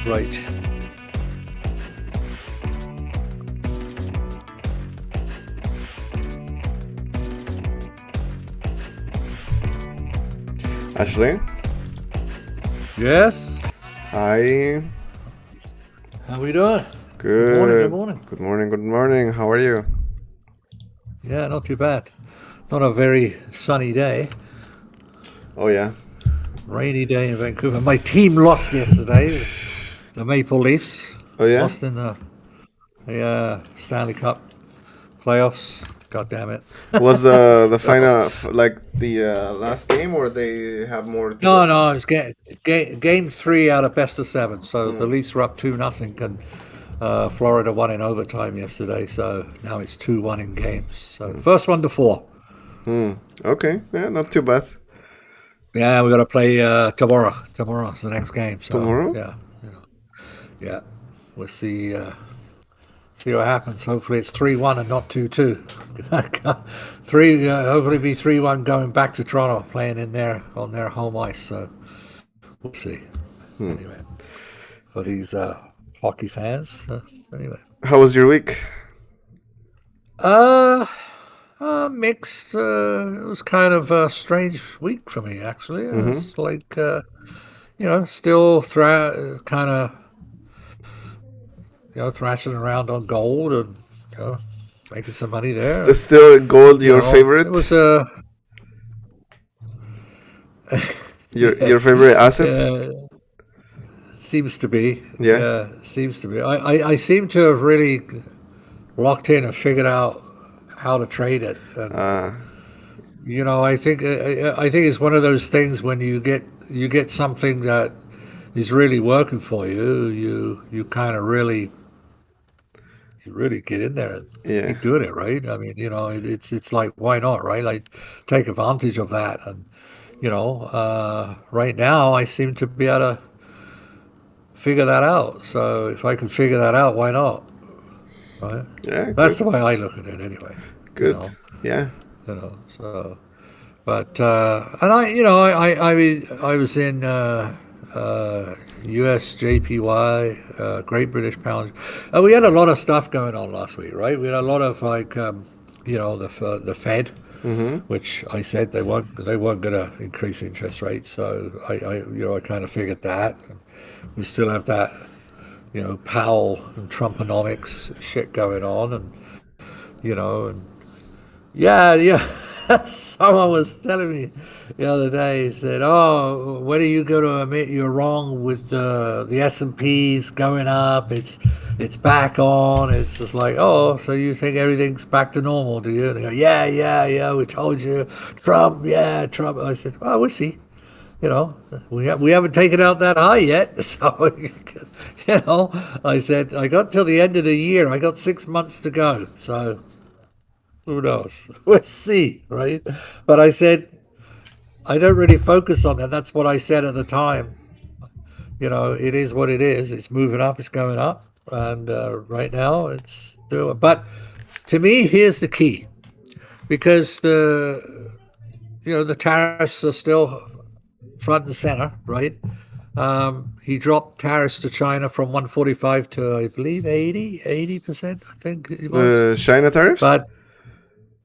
Right. Ashley? Yes. Hi. How we doing? Good. Good morning. Good morning. Good morning. How are you? Yeah, not too bad. Not a very sunny day. Oh yeah. Rainy day in Vancouver. My team lost yesterday. The Maple Leafs Oh yeah. lost in the Stanley Cup playoffs. God damn it. Was the final like the last game, or they have more to go? No, it's game 3 out of best of 7. So the Leafs were up 2-0, and Florida won in overtime yesterday. So now it's 2-1 in games. So first one to 4. Okay. Yeah, not too bad. Yeah, we got to play tomorrow. Tomorrow's the next game. So Tomorrow? yeah, we'll see. See what happens. Hopefully it's 3-1 and not 2-2. Hopefully be 3-1 going back to Toronto, playing in there on their home ice. So we'll see. Anyway, for these hockey fans. Anyway, How was your week? mixed. It was kind of a strange week for me, actually. It's like still kind of thrashing around on gold and making some money there. Still gold, your favorite? It was your favorite asset? Seems to be. Yeah. Seems to be. I seem to have really locked in and figured out how to trade it. And, I think it's one of those things when you get something that is really working for you. You kind of really get in there and keep doing it, right? I mean, it's like, why not, right? Like, take advantage of that. And right now I seem to be able to figure that out. So if I can figure that out, why not? Right? Yeah. That's the way I look at it, anyway. Good. Yeah. So, but and I was in US JPY, Great British Pound. We had a lot of stuff going on last week, right? We had a lot of the Fed, which I said they weren't going to increase interest rates. So I kind of figured that. We still have that, Powell and Trumponomics shit going on, and yeah. Someone was telling me the other day. He said, "Oh, when are you going to admit you're wrong with the S&P's going up? It's back on." It's just like, "Oh, so you think everything's back to normal, do you?" And they go, "Yeah. We told you, Trump. Yeah, Trump." I said, "Well, we'll see. We haven't taken out that high yet." So, I said, I got till the end of the year. I got 6 months to go. So who knows? We'll see, right? But I said, I don't really focus on that. That's what I said at the time. It is what it is. It's moving up. It's going up. And right now it's doing. But to me, here's the key. Because the tariffs are still front and center, right? He dropped tariffs to China from 145 to, I believe, 80%, I think it was. China tariffs? But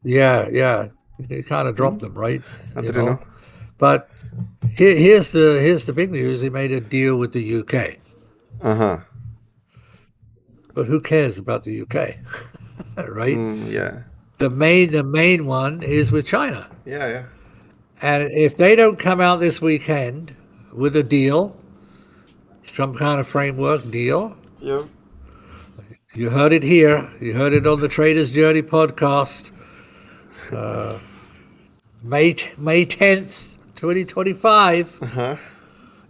yeah, he kind of dropped them, right? I didn't know. But here's the big news. He made a deal with the UK. But who cares about the UK, right? Yeah. The main one is with China. Yeah. And if they don't come out this weekend with a deal, some kind of framework deal, Yep. you heard it here. You heard it on the Trader's Journey podcast. May 10th, 2025.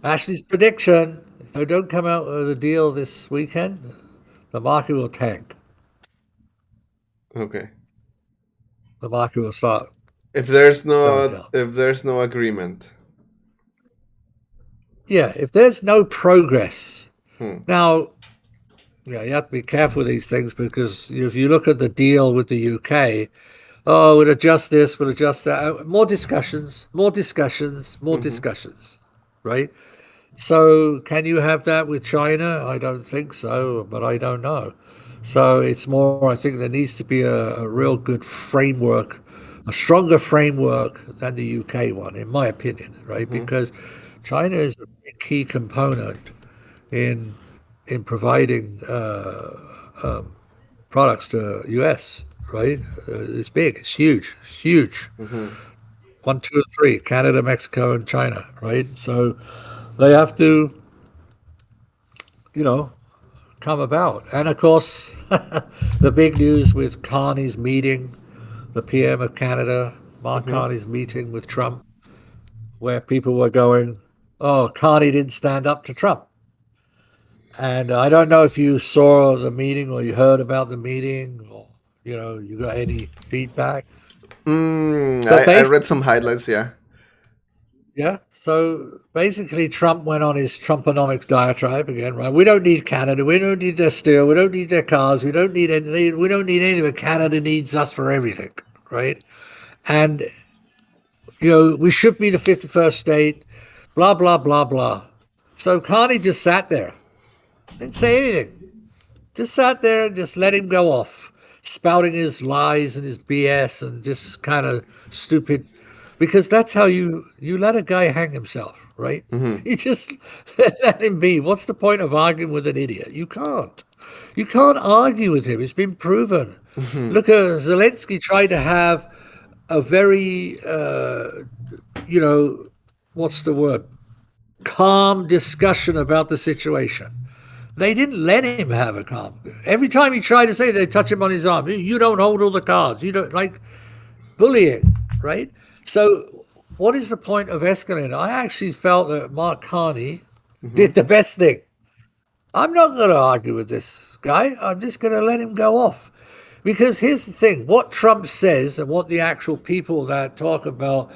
Ashley's prediction: if they don't come out with a deal this weekend, the market will tank. Okay. The market will start If there's going no down. if there's no agreement. Yeah, if there's no progress. Hmm. Now, yeah, you have to be careful with these things because if you look at the deal with the UK, oh, we'll adjust this, we'll adjust that. More discussions, more discussions, more Mm-hmm. discussions, right? So, can you have that with China? I don't think so, but I don't know. So, it's more, I think there needs to be a real good framework, a stronger framework than the UK one, in my opinion, right? Mm-hmm. Because China is a key component in providing products to US, right? It's big, it's huge, it's huge. Mm-hmm. One, two, three: Canada, Mexico, and China, right? So they have to, you know, come about. And of course, the big news with Carney's meeting, the PM of Canada, Mark Mm-hmm. Carney's meeting with Trump, where people were going, "Oh, Carney didn't stand up to Trump." And I don't know if you saw the meeting or you heard about the meeting or you got any feedback. But I read basically, some highlights. Yeah. yeah. So basically, Trump went on his Trumponomics diatribe again, right? We don't need Canada. We don't need their steel. We don't need their cars. We don't need any. We don't need anything. Canada needs us for everything, right? And we should be the 51st state. Blah blah blah blah. So Carney just sat there, didn't say anything. Just sat there and just let him go off, spouting his lies and his BS and just kind of stupid. Because that's how you let a guy hang himself, right? Mm-hmm. You just let him be. What's the point of arguing with an idiot? You can't. You can't argue with him. It's been proven. Mm-hmm. Look, Zelensky tried to have a very, what's the word? Calm discussion about the situation. They didn't let him have a calm. Every time he tried to say, they touch him on his arm. You don't hold all the cards. You don't like bullying, right? So, what is the point of escalating? I actually felt that Mark Carney Mm-hmm. did the best thing. I'm not going to argue with this guy. I'm just going to let him go off. Because here's the thing: what Trump says and what the actual people that talk about,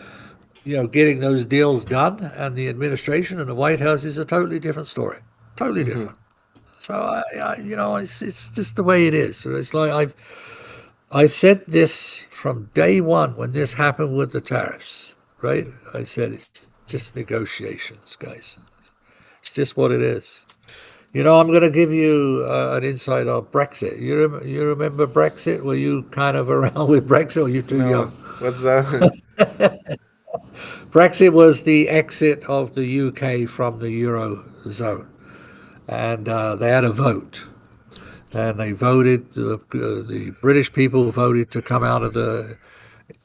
getting those deals done and the administration and the White House is a totally different story. Totally Mm-hmm. different. So it's just the way it is. So it's like I said this from day one when this happened with the tariffs, right? I said it's just negotiations, guys. It's just what it is. I'm going to give you an insight on Brexit. You remember Brexit? Were you kind of around with Brexit, or are you too No, young? what's that? Brexit was the exit of the UK from the Eurozone, and they had a vote. And they voted. The British people voted to come out of the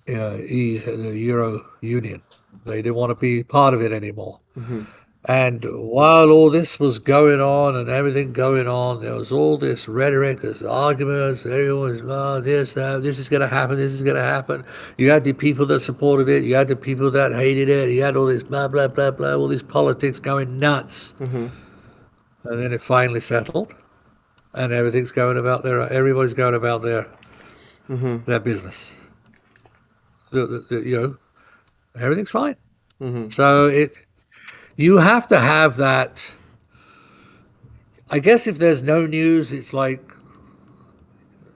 Euro Union. They didn't want to be part of it anymore. Mm-hmm. And while all this was going on and everything going on, there was all this rhetoric, this arguments. Everyone was, oh, this, that, this is going to happen, this is going to happen. You had the people that supported it, you had the people that hated it, you had all this blah, blah, blah, blah, all these politics going nuts. Mm-hmm. And then it finally settled, and everybody's going about Mm-hmm. their business. Everything's fine. Mm-hmm. So you have to have that. I guess if there's no news, it's like,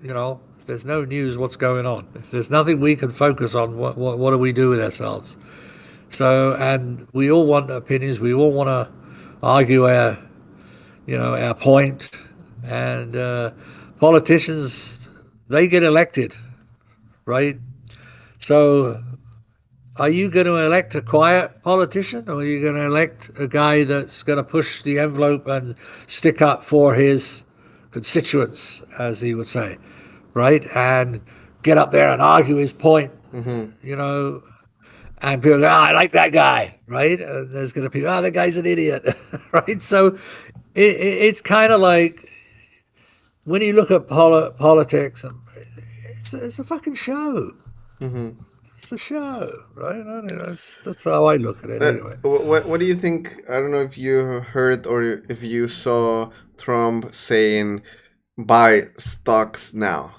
if there's no news, what's going on? If there's nothing we can focus on, what do we do with ourselves? So, and we all want opinions. We all want to argue our point. And politicians, they get elected, right? So, are you going to elect a quiet politician, or are you going to elect a guy that's going to push the envelope and stick up for his constituents, as he would say, right? And get up there and argue his point, Mm-hmm. you know, and people go, I like that guy, right? And there's going to be, that guy's an idiot, right? So it's kind of like when you look at politics, and it's a fucking show. Mm-hmm. It's a show, right? I mean, that's how I look at it anyway. What do you think? I don't know if you heard or if you saw Trump saying buy stocks now.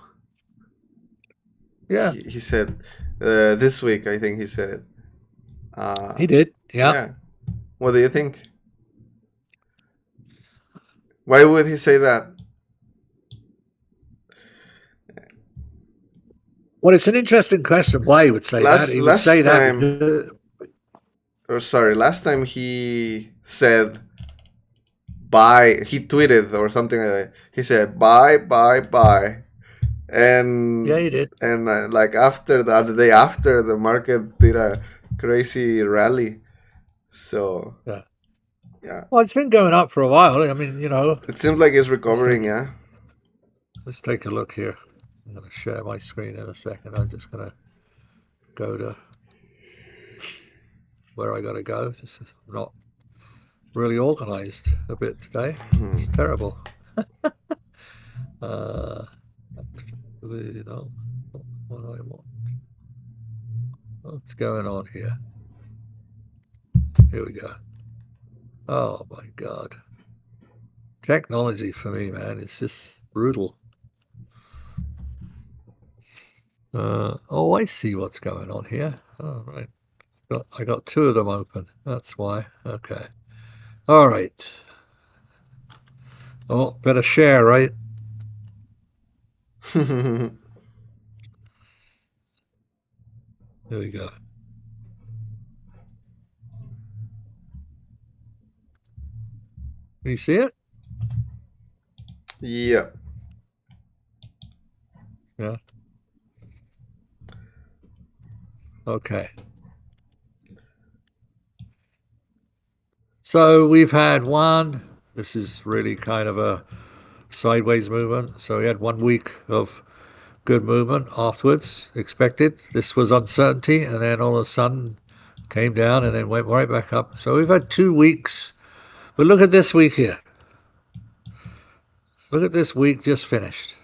Yeah. He said This week, I think he said it. He did. Yeah. Yeah. What do you think? Why would he say that? Well, it's an interesting question why he would say that. He would say that because, last time he said buy. He tweeted or something like that. He said buy, buy, buy, and yeah, he did. And like after that, the day after, the market did a crazy rally. So yeah. Well, it's been going up for a while. I mean, it seems like it's recovering. Let's take a look here. I'm going to share my screen in a second. I'm just going to go to where I got to go. This is not really organized a bit today. It's terrible. What do I want? What's going on here? Here we go. Oh my God. Technology for me, man, it's just brutal. Oh, I see what's going on here. Oh, right. I got two of them open. That's why. Okay. All right. Oh, better share, right? Here we go. Can you see it? Yeah. Yeah. Okay. So we've had one. This is really kind of a sideways movement. So we had 1 week of good movement afterwards, expected. This was uncertainty, and then all of a sudden came down and then went right back up. So we've had 2 weeks. But look at this week here. Look at this week just finished.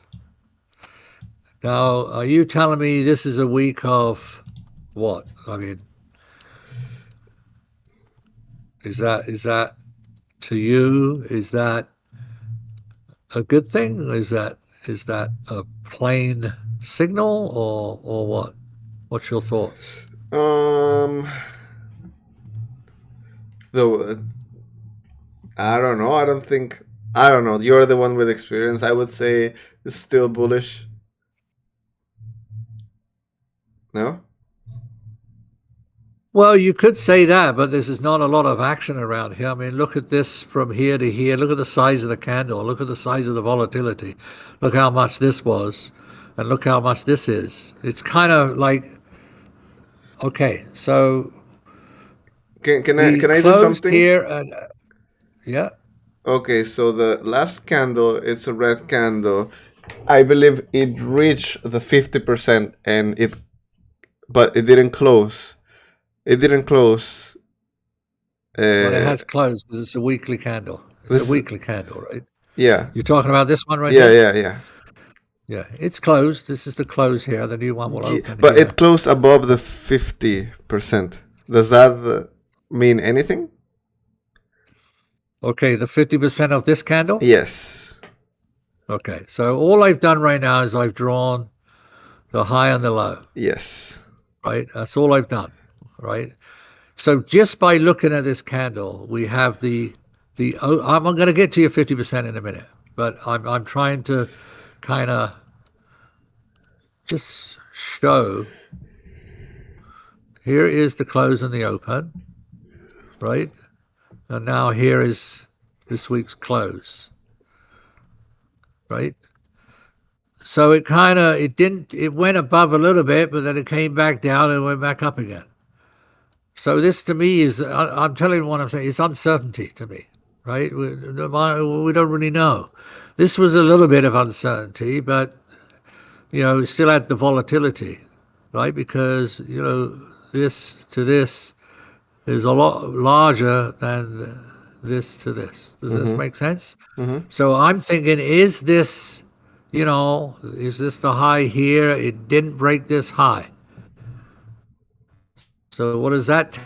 Now, are you telling me this is a week of what? I mean, is that to you? Is that a good thing? Is that a plain signal or what? What's your thoughts? So I don't know. I don't know. You're the one with experience. I would say it's still bullish. No? Well, you could say that, but this is not a lot of action around here. I mean, look at this from here to here. Look at the size of the candle. Look at the size of the volatility. Look how much this was, and look how much this is. It's kind of like, okay, so Can I do something here? And, yeah. Okay, so the last candle, it's a red candle. I believe it reached the 50% but it didn't close. It didn't close. But it has closed because it's a weekly candle. It's a weekly candle, right? Yeah. You're talking about this one right here? Yeah. Yeah, it's closed. This is the close here. The new one will open. But it closed above the 50%. Does that mean anything? Okay, the 50% of this candle? Yes. Okay, so all I've done right now is I've drawn the high and the low. Yes. Right? That's all I've done, right? So just by looking at this candle, we have I'm going to get to your 50% in a minute, but I'm trying to kind of just show. Here is the close and the open, right? And now here is this week's close, right? So it went above a little bit, but then it came back down and went back up again. So this to me is, I'm telling you what I'm saying, it's uncertainty to me, right? We don't really know. This was a little bit of uncertainty, but, we still had the volatility, right? Because, this to this is a lot larger than this to this. Does this make sense? So I'm thinking, is this the high here? It didn't break this high. So what is that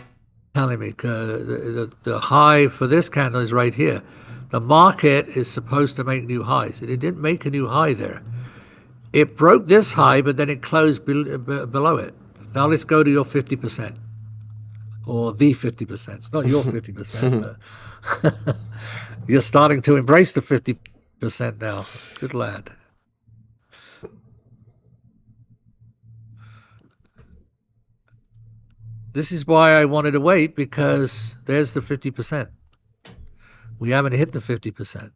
telling me? The high for this candle is right here. The market is supposed to make new highs. It didn't make a new high there. It broke this high, but then it closed below it. Now let's go to your 50%. Or the 50%. It's not your 50%, but you're starting to embrace the 50% now. Good lad. This is why I wanted to wait, because there's the 50%. We haven't hit the 50%.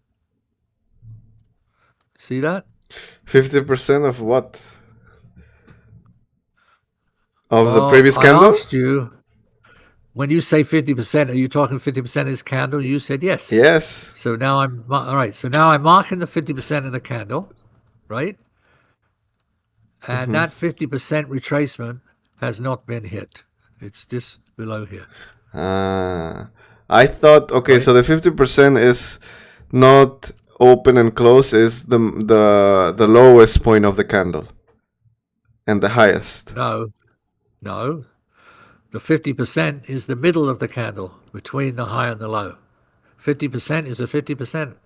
See that? 50% of what? Of the Well, previous I candle? asked you, when you say 50%, are you talking 50% is candle? You said yes. Yes. So now all right. So now I'm marking the 50% of the candle, right? And that 50% retracement has not been hit. It's just below here, I thought, okay, right? so the 50% is not open and close, is the lowest point of the candle and the highest. No, no. The 50% is the middle of the candle between the high and the low. 50% is a 50%.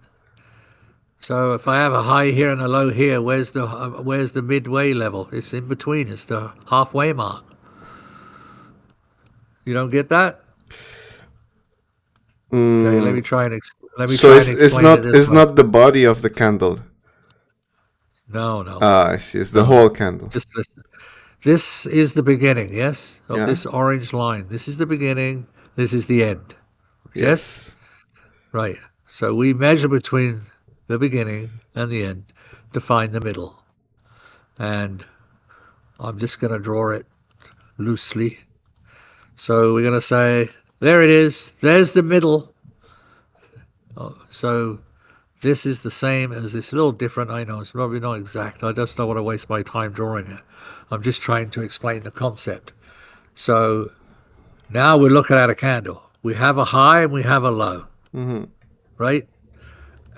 So if I have a high here and a low here, where's the midway level? It's in between. It's the halfway mark. You don't get that? Okay, let me try and So explain it this it's way. not the body of the candle. No, no, Ah, I see. It's the no. whole candle. Just listen. This is the beginning, yes, of Yeah. this orange line. This is the beginning. This is the end. Yes? Yes. Right. So we measure between the beginning and the end to find the middle. And I'm just going to draw it loosely. So we're going to say, there it is. There's the middle. So this is the same as this. A little different, I know. It's probably not exact. I just don't want to waste my time drawing it. I'm just trying to explain the concept. So now we're looking at a candle. We have a high and we have a low, right?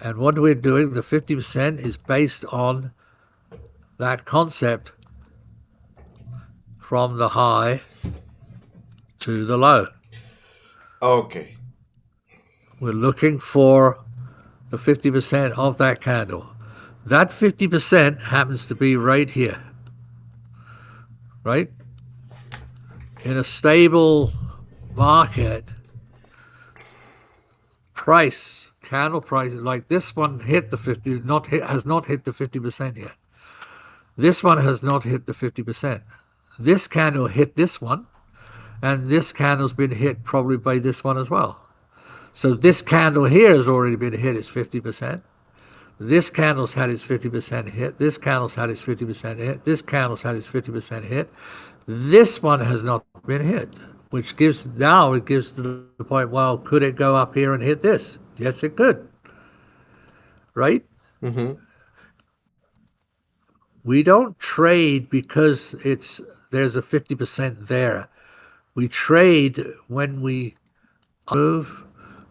And what we're doing, the 50% is based on that concept from the high to the low. Okay. We're looking for the 50% of that candle. That 50% happens to be right here, right? In a stable market, candle price, like this one hit the 50, has not hit the 50% yet. This one has not hit the 50%. This candle hit this one, and this candle's been hit probably by this one as well. So this candle here has already been hit, it's 50%. This candle's had its 50% hit. This candle's had its 50% hit. This candle's had its 50% hit. This one has not been hit, which gives the point, well, could it go up here and hit this? Yes, it could. Right? We don't trade because there's a 50% there. We trade when we move,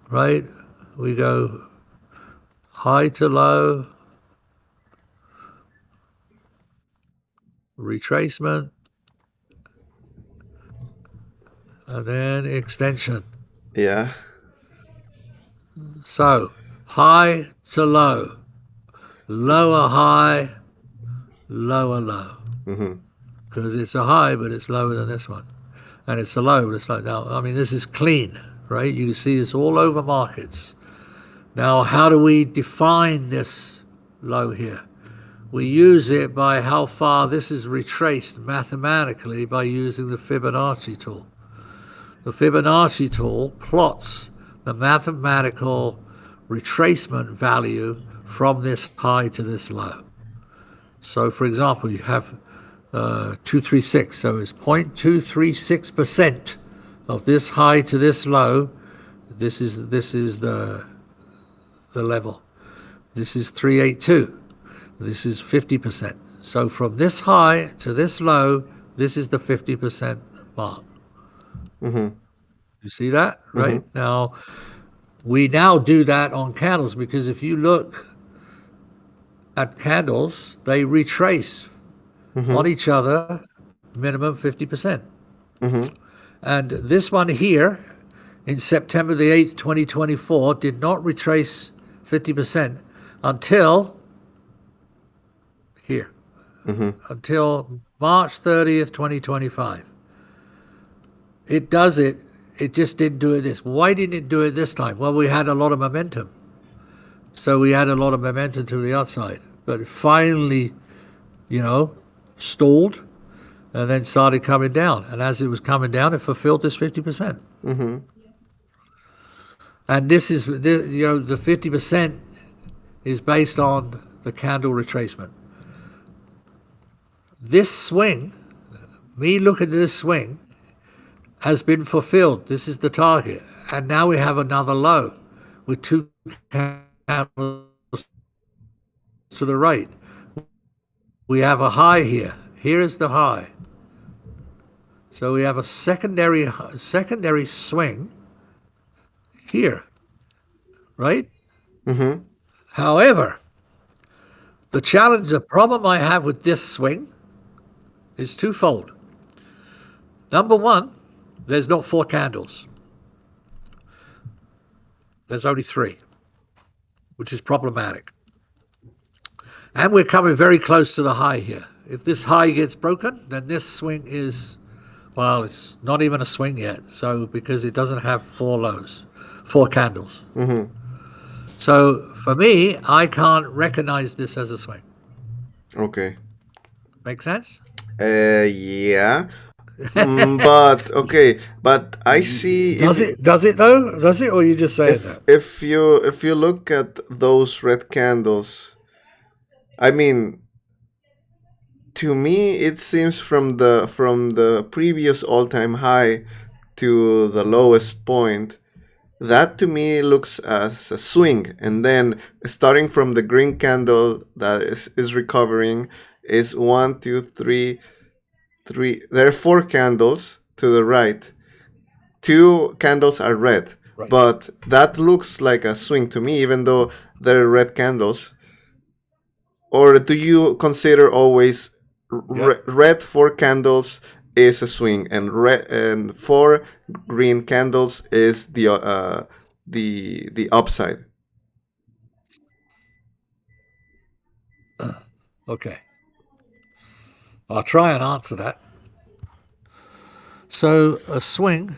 right? We go high to low, retracement, and then extension. Yeah. So high to low, lower high, lower low. Because it's a high, but it's lower than this one. And it's a low, but it's like, now, I mean, this is clean, right? You can see this all over markets. Now, how do we define this low here? We use it by how far this is retraced mathematically by using the Fibonacci tool. The Fibonacci tool plots the mathematical retracement value from this high to this low. So, for example, you have 236. So it's 0.236% of this high to this low. This is the level. This is 382. This is 50%. So from this high to this low, this is the 50% mark. You see that? Right? Now, we now do that on candles, because if you look at candles, they retrace on each other minimum 50%. And this one here in September the 8th, 2024 did not retrace 50% until here, until March 30th, 2025. it does it. It just didn't do it this. Why didn't it do it this time? Well, we had a lot of momentum. So we had a lot of momentum to the outside. But it finally, stalled and then started coming down. And as it was coming down, it fulfilled this 50%. Mm-hmm. And this is, the 50% is based on the candle retracement. This swing, me looking at this swing, has been fulfilled. This is the target. And now we have another low with two candles to the right. We have a high here. Here is the high. So we have a secondary swing here, right? Mm-hmm. However, the problem I have with this swing is twofold. Number one, there's not 4 candles. There's only 3, which is problematic. And we're coming very close to the high here. If this high gets broken, then this swing is, well, it's not even a swing yet. So, because it doesn't have 4 candles. Mm-hmm. So, for me, I can't recognize this as a swing. Okay. Make sense? Yeah. But I see. Does it though? Does it, or you just say that? If you look at those red candles, I mean, to me it seems from the previous all-time high to the lowest point, that to me looks as a swing, and then starting from the green candle that is recovering is 1, 2, 3. There are 4 candles to the right. 2 candles are red, Right. but that looks like a swing to me, even though they're red candles. Or do you consider always red 4 candles is a swing, and 4 green candles is the upside? Okay. I'll try and answer that. So a swing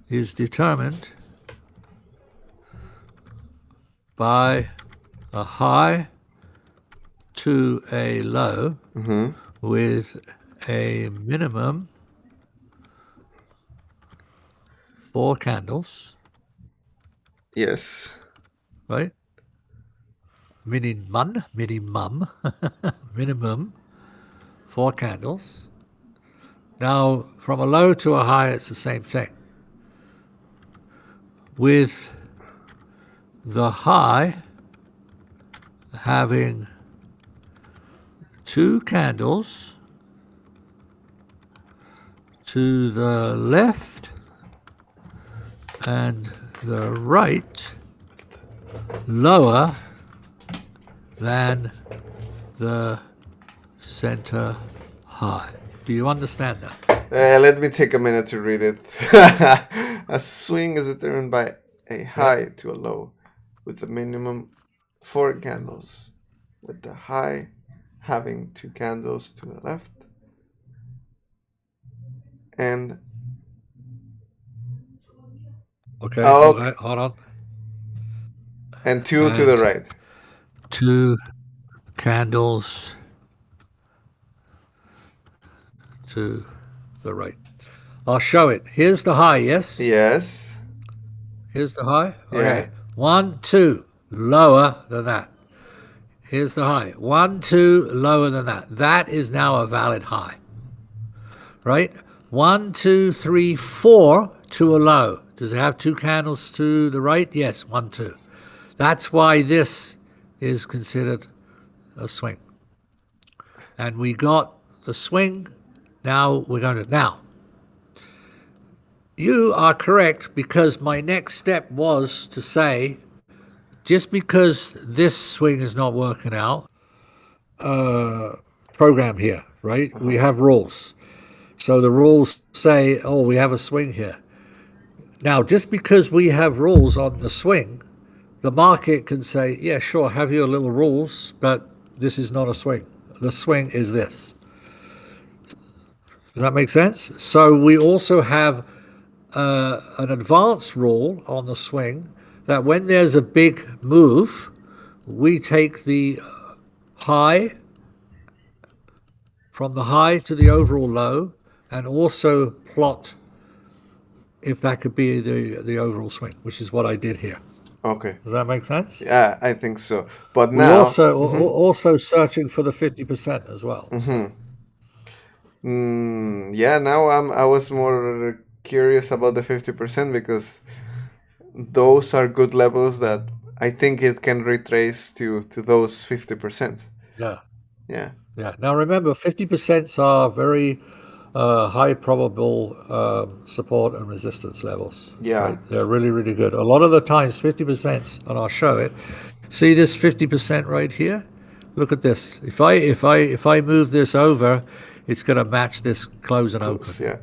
is determined by a high to a low Mm-hmm. with a minimum 4 candles, Yes. right? Minimum, minimum 4 candles. Now, from a low to a high, it's the same thing. With the high having 2 candles to the left and the right lower than the center high. Do you understand that? Let me take a minute to read it. A swing is determined by a high to a low with the minimum 4 candles, with the high having 2 candles to the left and Okay, Oh. hold on. and 2 to the And- right. 2 candles to the right. I'll show it. Here's the high, yes? Yes. Here's the high. Yeah. Okay. 1, 2, lower than that. Here's the high. 1, 2, lower than that. That is now a valid high. Right? 1, 2, 3, 4 to a low. Does it have 2 candles to the right? Yes, 1, 2. That's why this is considered a swing. And we got the swing. Now we're going to. Now, you are correct, because my next step was to say, just because this swing is not working out, program here, right? We have rules. So the rules say, oh, we have a swing here. Now, just because we have rules on the swing, the market can say, yeah, sure, have your little rules, but this is not a swing. The swing is this. Does that make sense? So we also have an advanced rule on the swing that when there's a big move, we take the high from the high to the overall low and also plot if that could be the overall swing, which is what I did here. Okay. Does that make sense? Yeah, I think so. But We now, also searching for the 50% as well. So. yeah, now I was more curious about the 50% because those are good levels that I think it can retrace to those 50%. Yeah. Yeah. Yeah. Now remember, 50% are very high probable support and resistance levels. Yeah. Right? They're really, really good. A lot of the times, 50%, and I'll show it. See this 50% right here? Look at this. If I move this over, it's going to match this close and open. Close, yeah.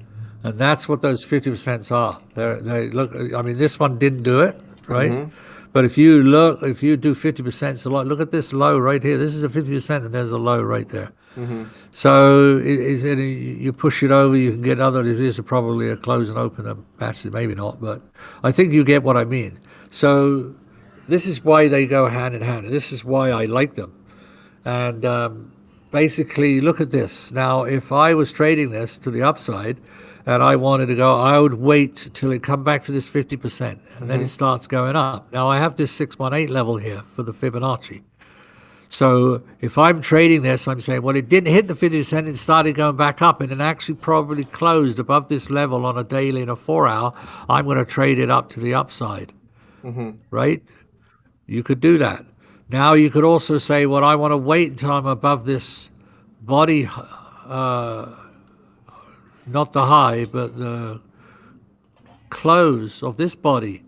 And that's what those 50% are. They look. I mean, this one didn't do it, right? But if you do 50%, so look at this low right here. This is a 50%, and there's a low right there. So you push it over, you can get other. It is probably a close and open that matches. Maybe not, but I think you get what I mean. So this is why they go hand in hand. This is why I like them. And basically, look at this. Now, if I was trading this to the upside and I wanted to go, I would wait till it come back to this 50%, and then it starts going up. Now, I have this 618 level here for the Fibonacci. So if I'm trading this, I'm saying, well, it didn't hit the 50%, it started going back up, and it actually probably closed above this level on a daily and a 4-hour. I'm going to trade it up to the upside, right? You could do that. Now you could also say, well, I want to wait until I'm above this body, not the high, but the close of this body.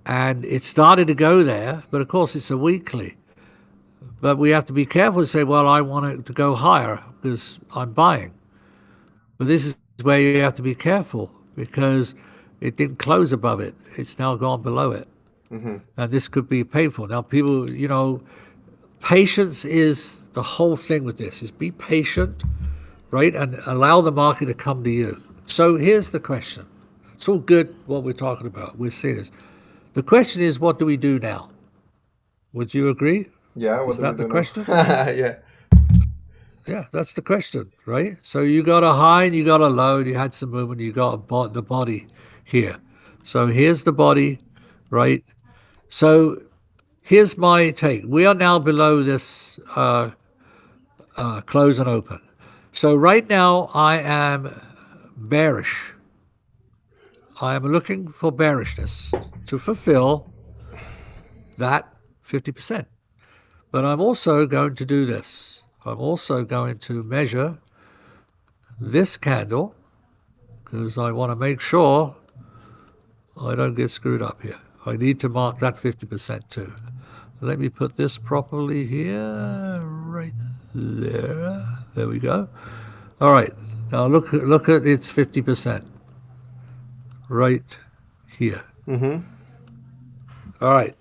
And it started to go there, but of course it's a weekly. But we have to be careful to say, well, I want it to go higher because I'm buying. But this is where you have to be careful because it didn't close above it. It's now gone below it. And this could be painful. Now, people, patience is the whole thing with this, is be patient, right? And allow the market to come to you. So here's the question. It's all good what we're talking about. We're serious. The question is, what do we do now? Would you agree? Yeah, Is that the question? Yeah. Yeah, that's the question, right? So you got a high and you got a low, and you had some movement, you got the body here. So here's the body, right? So here's my take. We are now below this close and open. So right now I am bearish. I am looking for bearishness to fulfill that 50%. But I'm also going to do this. I'm also going to measure this candle because I want to make sure I don't get screwed up here. I need to mark that 50% too. Let me put this properly here, right there. There we go. All right. Now look at its 50%. Right here. All right.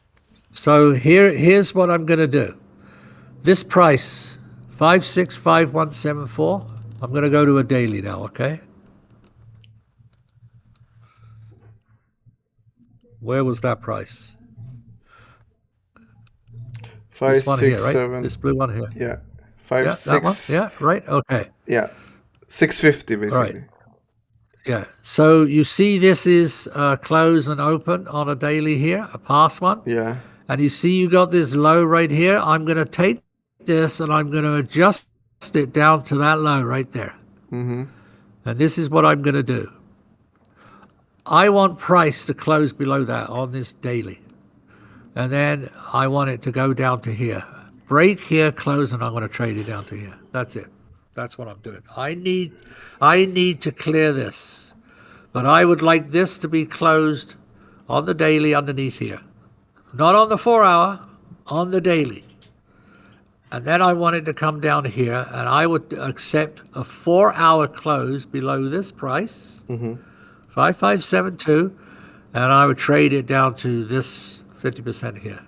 So here's what I'm going to do. This price, 565174. I'm going to go to a daily now, okay? Where was that price? Five, This one six, here, right? 7. This blue one here. Yeah. 5, Yeah, 6. that one. Yeah, right. Okay. Yeah. 650 basically. Right. Yeah. So you see, this is close and open on a daily here, a past one. Yeah. And you see, you got this low right here. I'm going to take this and I'm going to adjust it down to that low right there. And this is what I'm going to do. I want price to close below that on this daily. And then I want it to go down to here. Break here, close, and I'm going to trade it down to here. That's it. That's what I'm doing. I need to clear this. But I would like this to be closed on the daily underneath here. Not on the 4-hour, on the daily. And then I want it to come down here, and I would accept a 4-hour close below this price, 5572, and I would trade it down to this 50% here.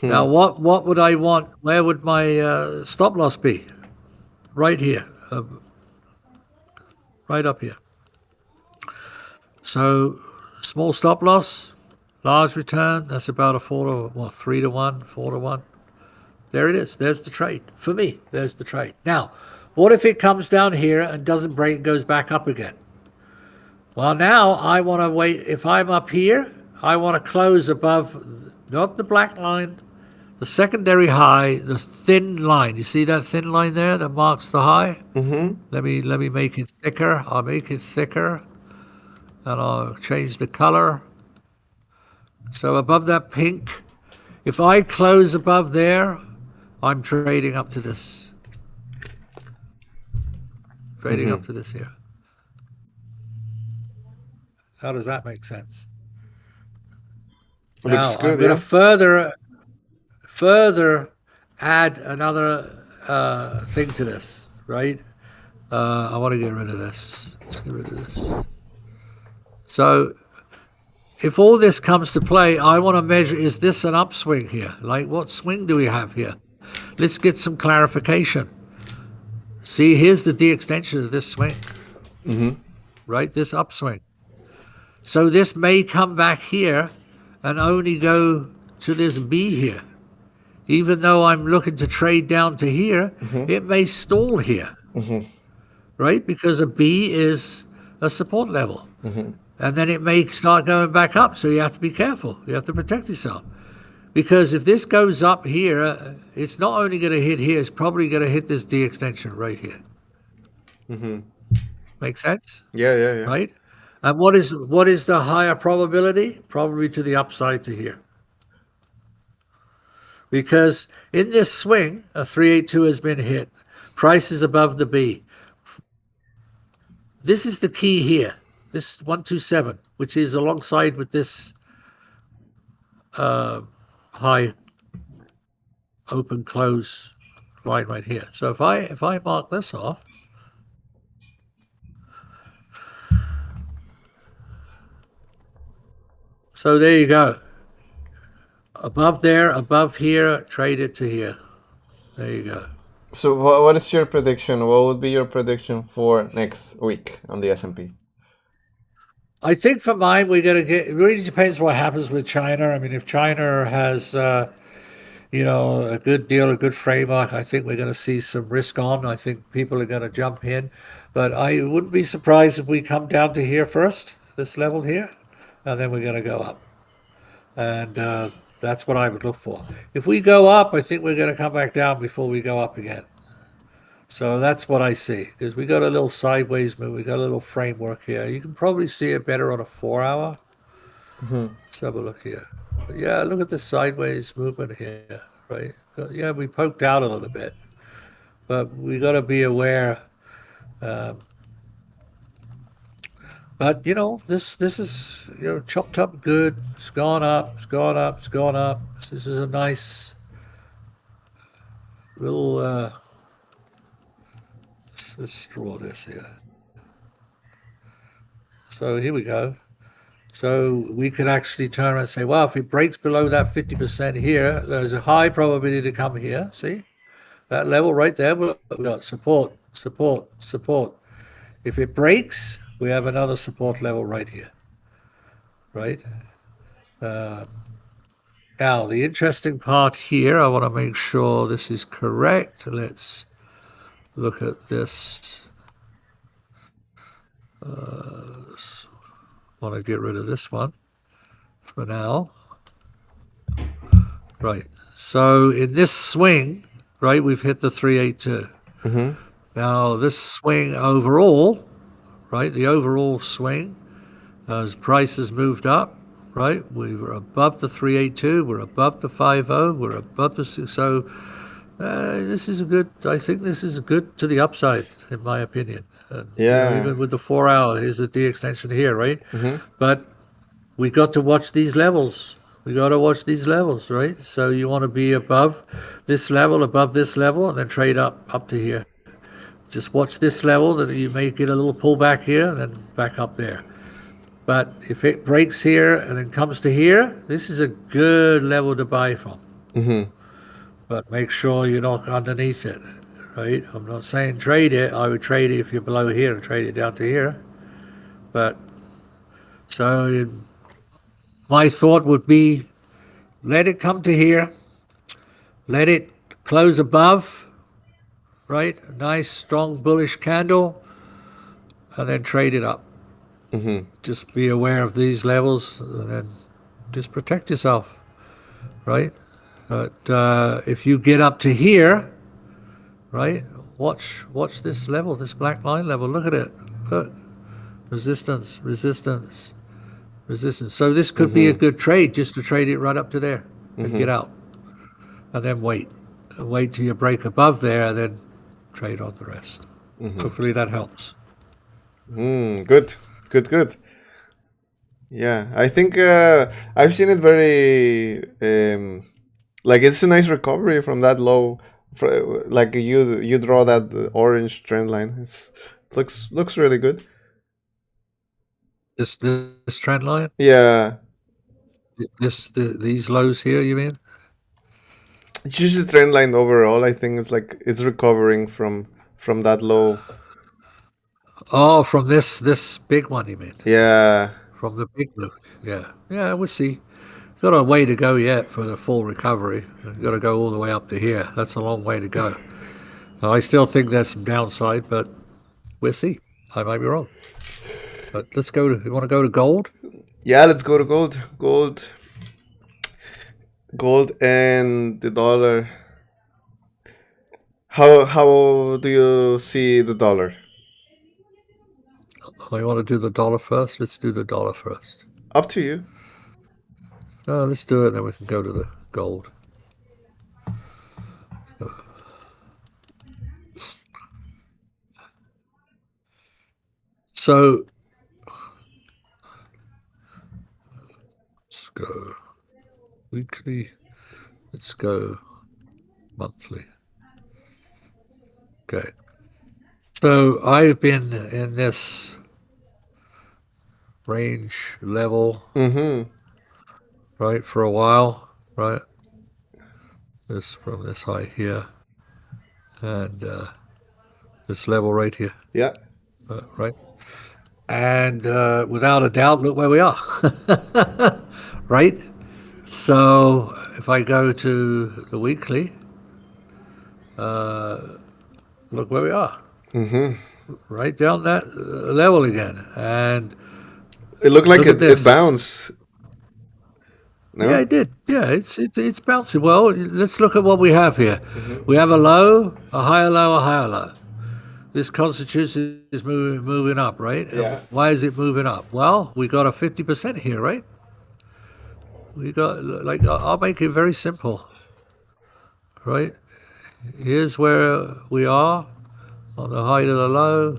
Now, what would I want? Where would my stop loss be? Right here. right up here. So small stop loss, large return. That's about a 3 to 1, 4 to 1. There it is. There's the trade for me. There's the trade. Now, what if it comes down here and doesn't break, goes back up again? Well, now I want to wait. If I'm up here, I want to close above, not the black line, the secondary high, the thin line. You see that thin line there that marks the high? Mm-hmm. Let me make it thicker. I'll make it thicker, and I'll change the color. So above that pink, if I close above there, I'm trading up to this. Trading up to this here. How does that make sense? Looks Now I'm good, going yeah. to further add another thing to this, right? I want to get rid of this. Let's get rid of this. So if all this comes to play, I want to measure, is this an upswing here? Like, what swing do we have here? Let's get some clarification. See, here's the de-extension of this swing, right? This upswing. So this may come back here and only go to this B here. Even though I'm looking to trade down to here, it may stall here, right? Because a B is a support level. And then it may start going back up. So you have to be careful. You have to protect yourself. Because if this goes up here, it's not only going to hit here, it's probably going to hit this D extension right here. Make sense? Yeah. Right? And what is the higher probability? Probably to the upside to here. Because in this swing, a 382 has been hit. Price is above the B. This is the key here. This 127, which is alongside with this high open close line right here. So if I mark this off, so there you go. Above there, above here, trade it to here. There you go. So what is your prediction? What would be your prediction for next week on the S&P? I think for mine, we're going to get, it really depends what happens with China. I mean, if China has, a good deal, a good framework, I think we're going to see some risk on. I think people are going to jump in. But I wouldn't be surprised if we come down to here first, this level here, and then we're going to go up. And that's what I would look for. If we go up, I think we're going to come back down before we go up again. So that's what I see, because we got a little sideways move, we got a little framework here. You can probably see it better on a 4-hour. Let's have a look here. But yeah, look at the sideways movement here, right? Yeah, we poked out a little bit, but we got to be aware. But this is chopped up good. It's gone up. It's gone up. It's gone up. This is a nice little. Let's draw this here. So here we go. So we could actually turn around and say, well, if it breaks below that 50% here, there's a high probability to come here. See that level right there? We've got support, support, support. If it breaks, we have another support level right here, right? Now, the interesting part here, I want to make sure this is correct. Let's look at this. Want to get rid of this one for now. Right. So in this swing, right, we've hit the 382. Now this swing overall, right, the overall swing, as prices moved up, right, we were above the 382, we're above the 50, we're above the 6. So this is a good, I think this is good to the upside, in my opinion. Yeah. Even with the 4-hour, here's a D extension here, right? But we got to watch these levels. We got to watch these levels, right? So you want to be above this level, and then trade up to here. Just watch this level, that you may get a little pullback here, and then back up there. But if it breaks here and then comes to here, this is a good level to buy from. But make sure you're not underneath it, right? I'm not saying trade it. I would trade it if you're below here and trade it down to here. But so my thought would be let it come to here, let it close above, right? A nice strong bullish candle, and then trade it up. Just be aware of these levels and then just protect yourself, right? But if you get up to here, right? Watch this level, this black line level. Look at it. Look. Resistance, resistance, resistance. So this could be a good trade, just to trade it right up to there and get out. And then wait. Wait till you break above there, and then trade on the rest. Hopefully that helps. Good. Yeah, I think I've seen it very like it's a nice recovery from that low. Like you draw that orange trend line. It's looks really good. This trend line, Yeah, these lows here, you mean? just the trend line overall. I think it's like it's recovering from that low. Oh, from this big one, you mean? Yeah. From the big lift. Yeah, yeah. We'll see. Got a way to go yet for the full recovery. We've got to go all the way up to here. That's a long way to go. I still think there's some downside, but we'll see. I might be wrong. But let's go to. You want to go to gold? Yeah, let's go to gold. Gold and the dollar. How do you see the dollar? Oh, you want to do the dollar first? Let's do the dollar first. Up to you. Let's do it, then we can go to the gold. So let's go weekly. Let's go monthly. Okay. So I've been in this range level, right, for a while, right? This from this high here, and this level right here, Yeah. right? And without a doubt, look where we are, right? So if I go to the weekly, look where we are. Right down that level again, and It looked like look at it this. bounced. No? Yeah, it did. Yeah, it's bouncing. Well, let's look at what we have here. We have a low, a higher low, a higher low. This constitutes is moving up, right? Yeah. Why is it moving up? Well, we got a 50% here, right? We got, like, I'll make it very simple, right? Here's where we are on the height of the low,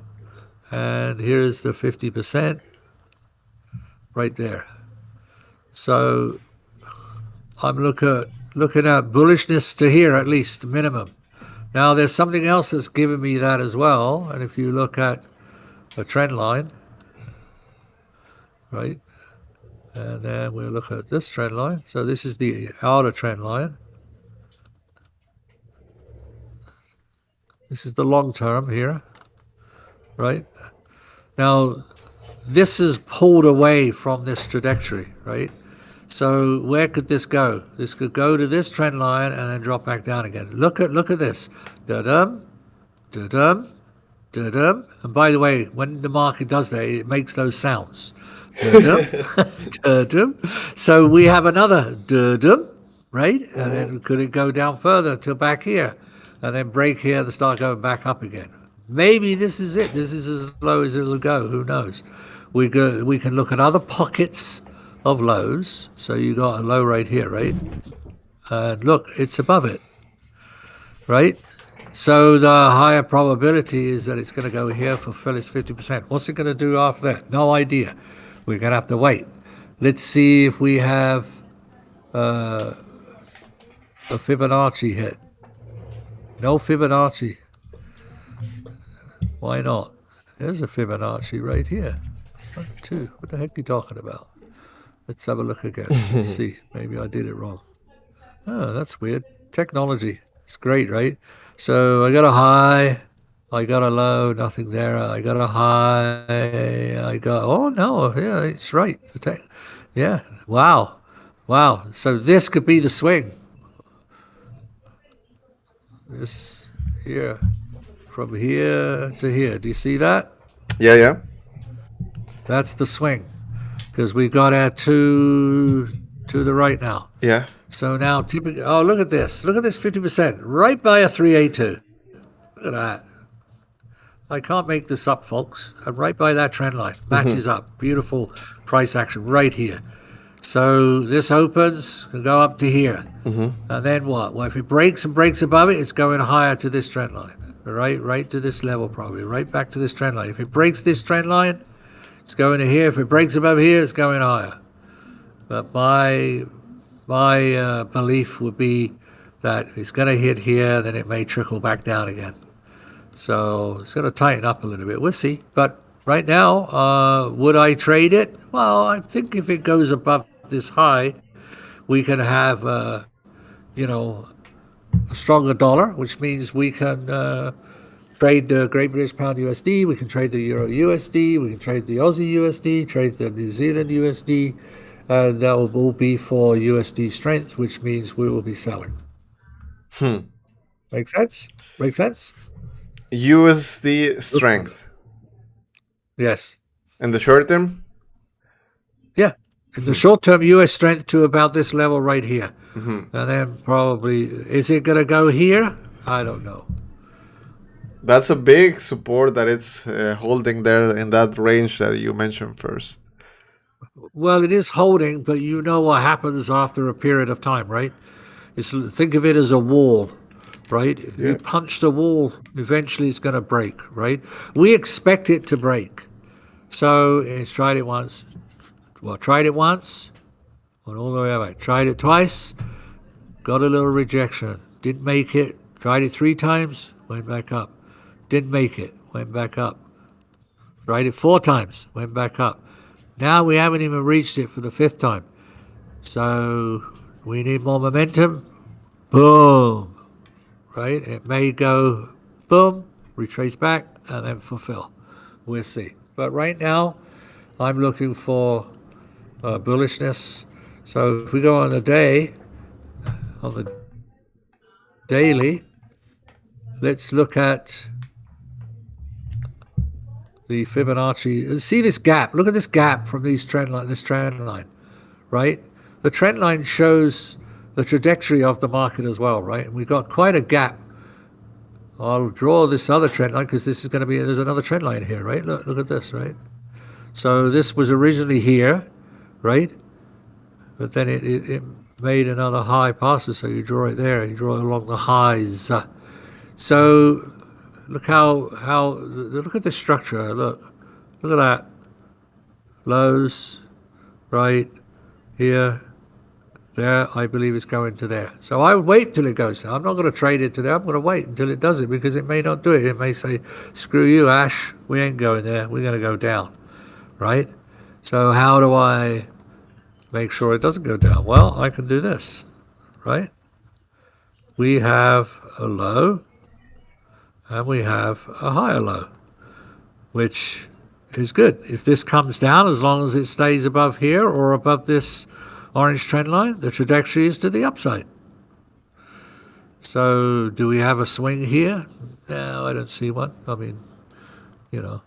and here's the 50% right there. So I'm looking at bullishness to here, at least minimum. Now there's something else that's giving me that as well, and if you look at a trend line, right, and then we'll look at this trend line. So this is the outer trend line. This is the long term here, right? Now this is pulled away from this trajectory, right? So where could this go? This could go to this trend line and then drop back down again. Look at this. Da-dum, da-dum, da-dum. And by the way, when the market does that, it makes those sounds. Da-dum, da-dum. So we have another da-dum, right? And then could it go down further to back here? And then break here and start going back up again. Maybe this is it. This is as low as it'll go. Who knows? We can look at other pockets of lows. So you got a low right here, right? And look, it's above it, right? So the higher probability is that it's going to go here, fulfill its 50%. What's it going to do after that? No idea. We're going to have to wait. Let's see if we have a Fibonacci hit. No Fibonacci. Why not? There's a Fibonacci right here. 1, 2. What the heck are you talking about? Let's have a look again. Let's see. Maybe I did it wrong. Oh, that's weird. Technology. It's great, right? So I got a high, I got a low, nothing there. I got a high, I got, oh no, yeah, it's right. Yeah, wow, wow. So this could be the swing. This here, from here to here. Do you see that? Yeah, yeah, That's the swing because we got our two to the right now. yeah. So now, typically, oh, look at this. Look at this 50%. Right by a 382. Look at that. I can't make this up, folks. I'm right by that trend line. Mm-hmm. Matches up. Beautiful price action right here. So this opens, can go up to here. Mm-hmm. And then what? Well, if it breaks and breaks above it, it's going higher to this trend line. Right to this level, probably. Right back to this trend line. If it breaks this trend line, it's going to here. If it breaks above here, it's going higher. But my belief would be that it's going to hit here, then it may trickle back down again. So it's going to tighten up a little bit. We'll see. But right now, would I trade it? Well, I think if it goes above this high, we can have, you know, a stronger dollar, which means we can trade the Great British Pound USD, we can trade the Euro USD, we can trade the Aussie USD, trade the New Zealand USD, and that will all be for USD strength, which means we will be selling. Make sense? Make sense? USD strength Yes. in the short term. Yeah. In the short term, US strength to about this level right here. Mm-hmm. And then probably, is it going to go here? I don't know. That's a big support that it's holding there in that range that you mentioned first. Well, it is holding, but you know what happens after a period of time, right? Think of it as a wall, right? Yeah. You punch the wall, eventually it's going to break, right? We expect it to break. So it's tried it once. Well, tried it once, went all the way up. Tried it twice, got a little rejection. Didn't make it. Tried it 3 times, went back up. Didn't make it, went back up. Tried it 4 times, went back up. Now we haven't even reached it for the 5th time. So we need more momentum. Boom. Right? It may go boom, retrace back, and then fulfill. We'll see. But right now, I'm looking for bullishness. So if we go on the day, on the daily, let's look at the Fibonacci. See this gap. Look at this gap from this trend line, right? The trend line shows the trajectory of the market as well, right? And we've got quite a gap. I'll draw this other trend line because this is going to be, there's another trend line here, right? Look at this, right? So this was originally here, right? But then it made another high past it, so you draw it there. You draw it along the highs. So look look at the structure. Look at that. Lows, right here, there. I believe it's going to there. So I would wait till it goes there. I'm not going to trade it to there. I'm going to wait until it does it because it may not do it. It may say, "Screw you, Ash. We ain't going there. We're going to go down." Right? So how do I make sure it doesn't go down? Well, I can do this, right? We have a low and we have a higher low, which is good. If this comes down, as long as it stays above here or above this orange trend line, the trajectory is to the upside. So do we have a swing here? No, I don't see one. I mean, you know,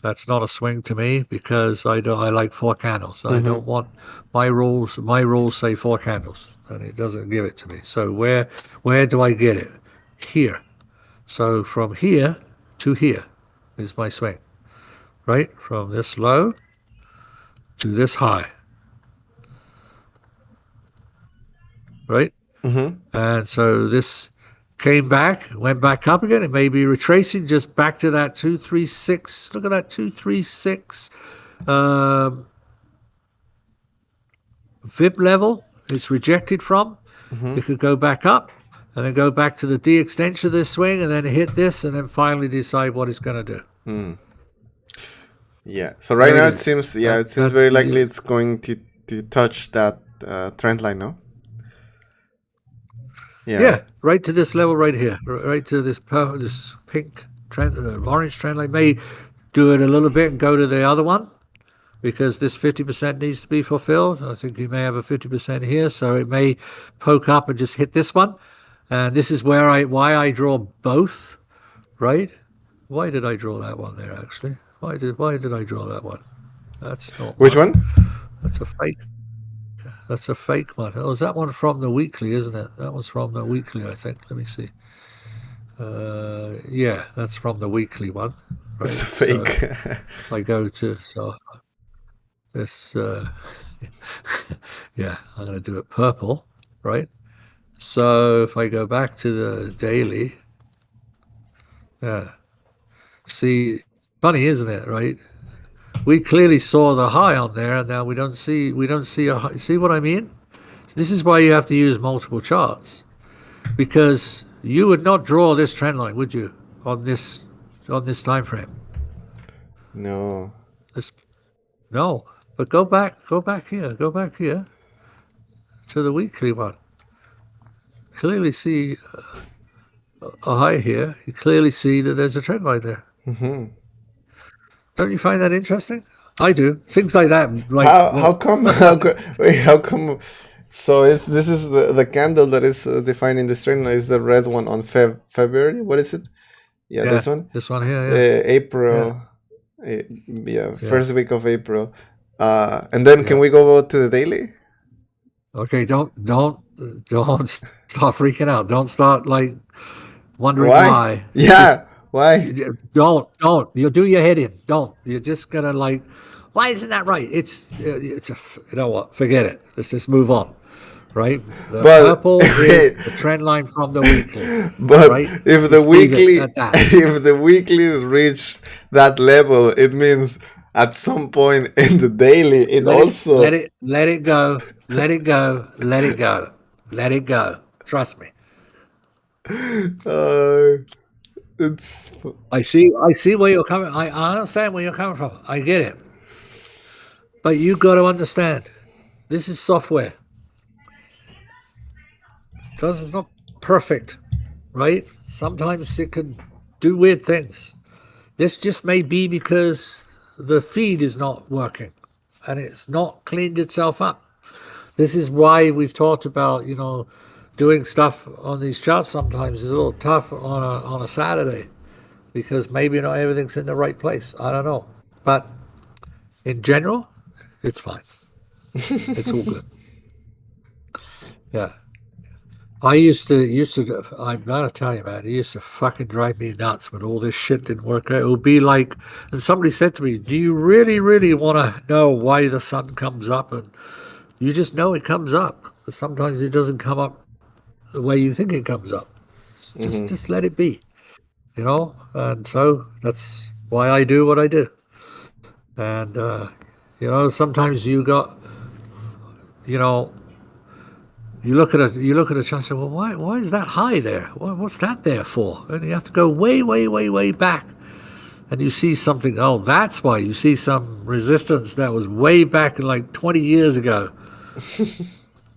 that's not a swing to me because I like 4 candles. I don't want my rules say 4 candles and it doesn't give it to me. So where do I get it? Here. So from here to here is my swing, right? From this low to this high, right? And so this came back, went back up again. It may be retracing just back to that 236. Look at that 236 fib level. It's rejected from. It could go back up and then go back to the D extension of this swing and then hit this and then finally decide what it's going to do. Yeah. So right There now it it is. seems, yeah, it seems very likely it's going to touch that trend line, no? Yeah. Yeah, right to this level right here, right to this pink trend, orange trend line. May do it a little bit and go to the other one because this 50% needs to be fulfilled. I think you may have a 50% here, so it may poke up and just hit this one. And this is why I draw both, right? Why did I draw that one there actually? Why did I draw that one? That's not Which one. one? That's a fake. That's a fake one. Oh, is that one from the weekly, isn't it? That was from the weekly, I think. Let me see. Yeah, that's from the weekly one, It's right? a So fake. if I go to this, yeah, I'm going to do it purple, right? So if I go back to the daily, yeah, see, funny, isn't it, right? We clearly saw the high on there, and now we don't see a high. See what I mean? This is why you have to use multiple charts, because you would not draw this trend line, would you, on this time frame? No. This No, but go back here to the weekly one. Clearly see a high here. You clearly see that there's a trend line there. Hmm. Don't you find that interesting? I do. Things like that, like How well, come? Wait, how come? So this is the candle that is defining the strength is the red one on February. What is it? Yeah, yeah, this one. this one here, yeah, yeah, April. Yeah, yeah, first week of April. And then can yeah. we go to the daily? Okay, don't start freaking out. Don't start like wondering Why? why. Just Yeah. Why? don't. You'll do your head in. Don't. You're just gonna like, why isn't that right? You know what? Forget it. Let's just move on. Right? The But purple is the trend line from the weekly. but Right? if the Just leave it weekly at that. if the weekly reached that level, it means at some point in the daily it Let it let also it let it go. Let it go. Let it go. Let it go. Trust me. uh, it's I see where you're coming. I understand where you're coming from. I get it. But you got to understand, this is software. It's not perfect, right? Sometimes it can do weird things. This just may be because the feed is not working and it's not cleaned itself up. This is why we've talked about, doing stuff on these charts sometimes is a little tough on a Saturday because maybe not everything's in the right place. I don't know. But in general, it's fine. It's all good. Yeah. I used to. I'm not tell you, man. It used to fucking drive me nuts when all this shit didn't work out. It would be like, and somebody said to me, "Do you really, really want to know why the sun comes up?" And you just know it comes up, but sometimes it doesn't come up the way you think it comes up. Just, mhm. just let it be, And so that's why I do what I do. And sometimes you know, you look at a chart and say, well, why is that high there? What's that there for? And you have to go way, way, way, way back, and you see something. Oh, that's why you see some resistance that was way back in like 20 years ago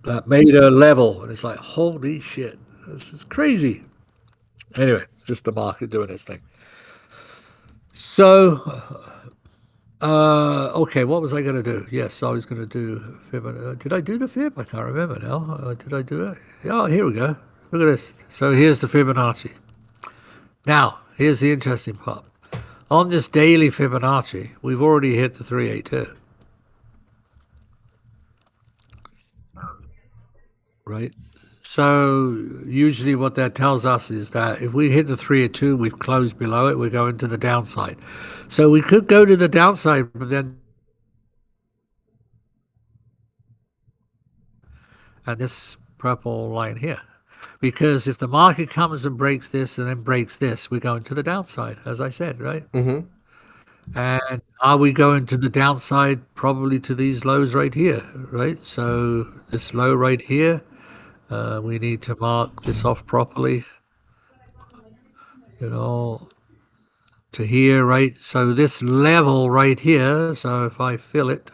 that made a level, and it's like, holy shit, this is crazy. Anyway, just the market doing its thing. So, okay, what was I going to do? Yes, I was going to do fib. Did I do the fib? I can't remember now. Did I do it? Oh, here we go. Look at this. So here's the Fibonacci. Now, here's the interesting part. On this daily Fibonacci, we've already hit the 382, right? So usually what that tells us is that if we hit the 382, we've closed below it, we're going to the downside. So we could go to the downside, but then and this purple line here. Because if the market comes and breaks this and then breaks this, we're going to the downside, as I said, right? Mhm. And are we going to the downside? Probably to these lows right here, right? So this low right here, we need to mark this off properly, you know, to here, right? So this level right here, so if I fill it,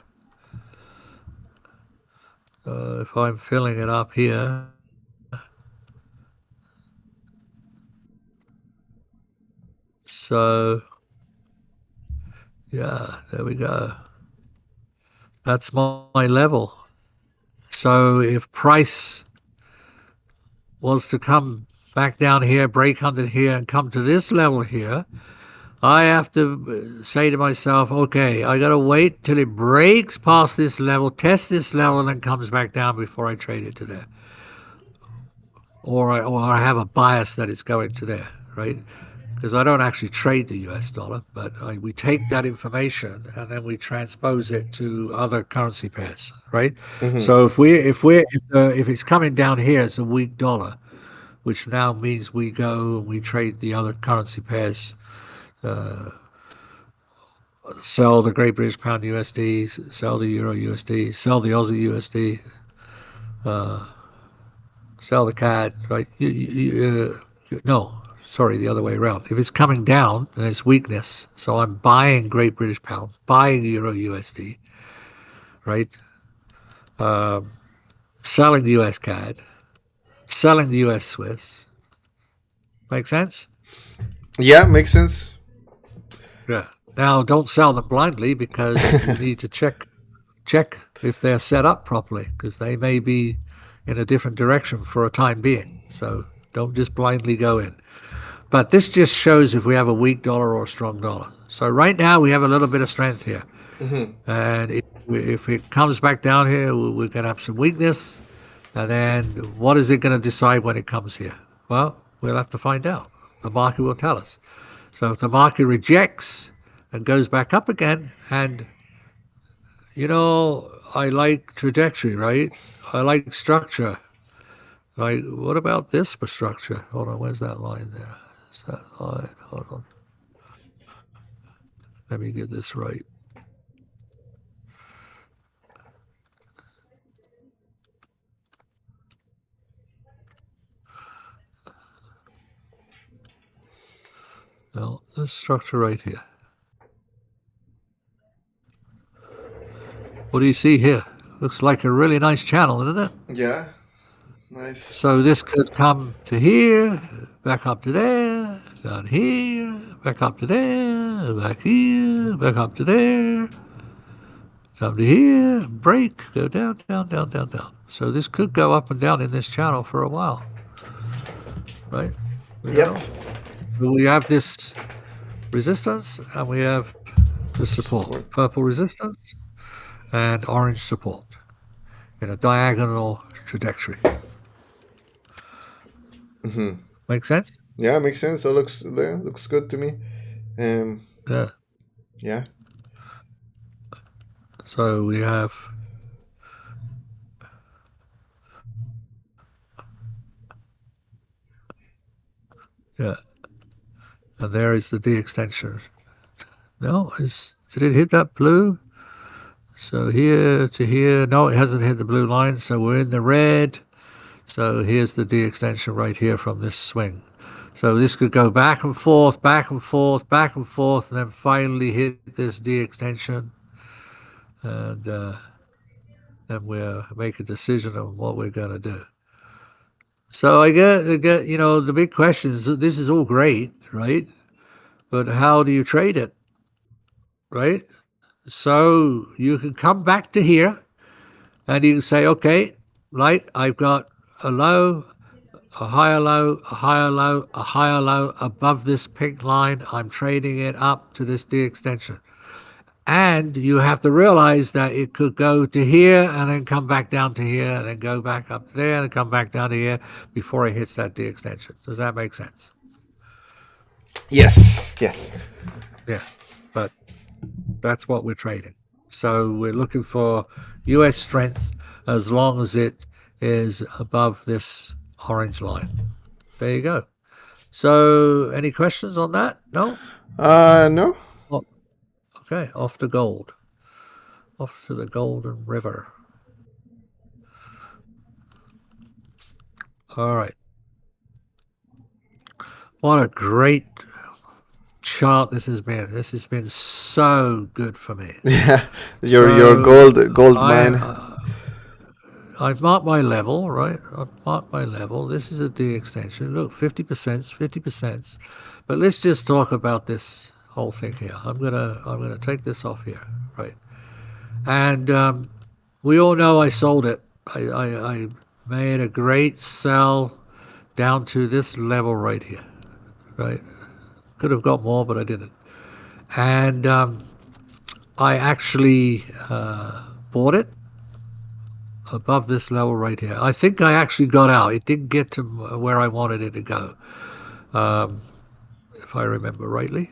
if I'm filling it up here, So, yeah, there we go. That's my level. So if price was to come back down here, break under here, and come to this level here, I have to say to myself, okay, I got to wait till it breaks past this level, test this level, and then comes back down before I trade it to there. Or I have a bias that it's going to there, right? Because I don't actually trade the US dollar, but we take that information and then we transpose it to other currency pairs, right? So if it's coming down here, it's a weak dollar, which now means we go and we trade the other currency pairs. Sell the Great British Pound USD, sell the Euro USD, sell the Aussie USD, sell the CAD, right? No, sorry, the other way around. If it's coming down, then it's weakness. So I'm buying Great British Pound, buying Euro USD, right? Selling the US CAD, selling the US Swiss. Make sense? Yeah, makes sense. Yeah. Now, don't sell them blindly because you need to check if they're set up properly, because they may be in a different direction for a time being. So don't just blindly go in. But this just shows if we have a weak dollar or a strong dollar. So right now we have a little bit of strength here. And if it comes back down here, we're going to have some weakness. And then what is it going to decide when it comes here? Well, we'll have to find out. The market will tell us. So if the market rejects and goes back up again, and I like trajectory, right? I like structure. Right? What about this for structure? Hold on, where's that line there? Is that line? Hold on. Let me get this right. Well, this structure right here. What do you see here? Looks like a really nice channel, doesn't it? Yeah, nice. So this could come to here, back up to there, down here, back up to there, back here, back up to there, come to here, break, go down, down, down, down, down. So this could go up and down in this channel for a while, right? Yep. We have this resistance and we have the support. Purple resistance and orange support in a diagonal trajectory. Make sense? Yeah, makes sense. So looks good to me. Yeah. Yeah. So we have and there is the D extension. No, did it hit that blue? So here to here, no, it hasn't hit the blue line. So we're in the red. So here's the D extension right here from this swing. So this could go back and forth, back and forth, back and forth, and then finally hit this D extension. And then we'll make a decision on what we're going to do. So I get, the big question is, this is all great, right? But how do you trade it, right? So you can come back to here and you can say, okay, right, I've got a low, a higher low, a higher low, a higher low above this pink line. I'm trading it up to this D extension. And you have to realize that it could go to here and then come back down to here and then go back up there and come back down to here before it hits that D extension. Does that make sense? Yes. Yeah, but that's what we're trading. So we're looking for US strength as long as it is above this orange line. There you go. So any questions on that? No? No. Okay, off to gold. Off to the Golden River. All right. What a great chart this has been. This has been so good for me. Yeah, your gold mine. I've marked my level, right? I've marked my level. This is a D extension. Look, 50%, 50%. But let's just talk about this whole thing here. I'm gonna take this off here, right? And we all know I sold it. I made a great sell down to this level right here, right? Could have got more, but I didn't. And I actually bought it above this level right here. I think I actually got out. It didn't get to where I wanted it to go, if I remember rightly.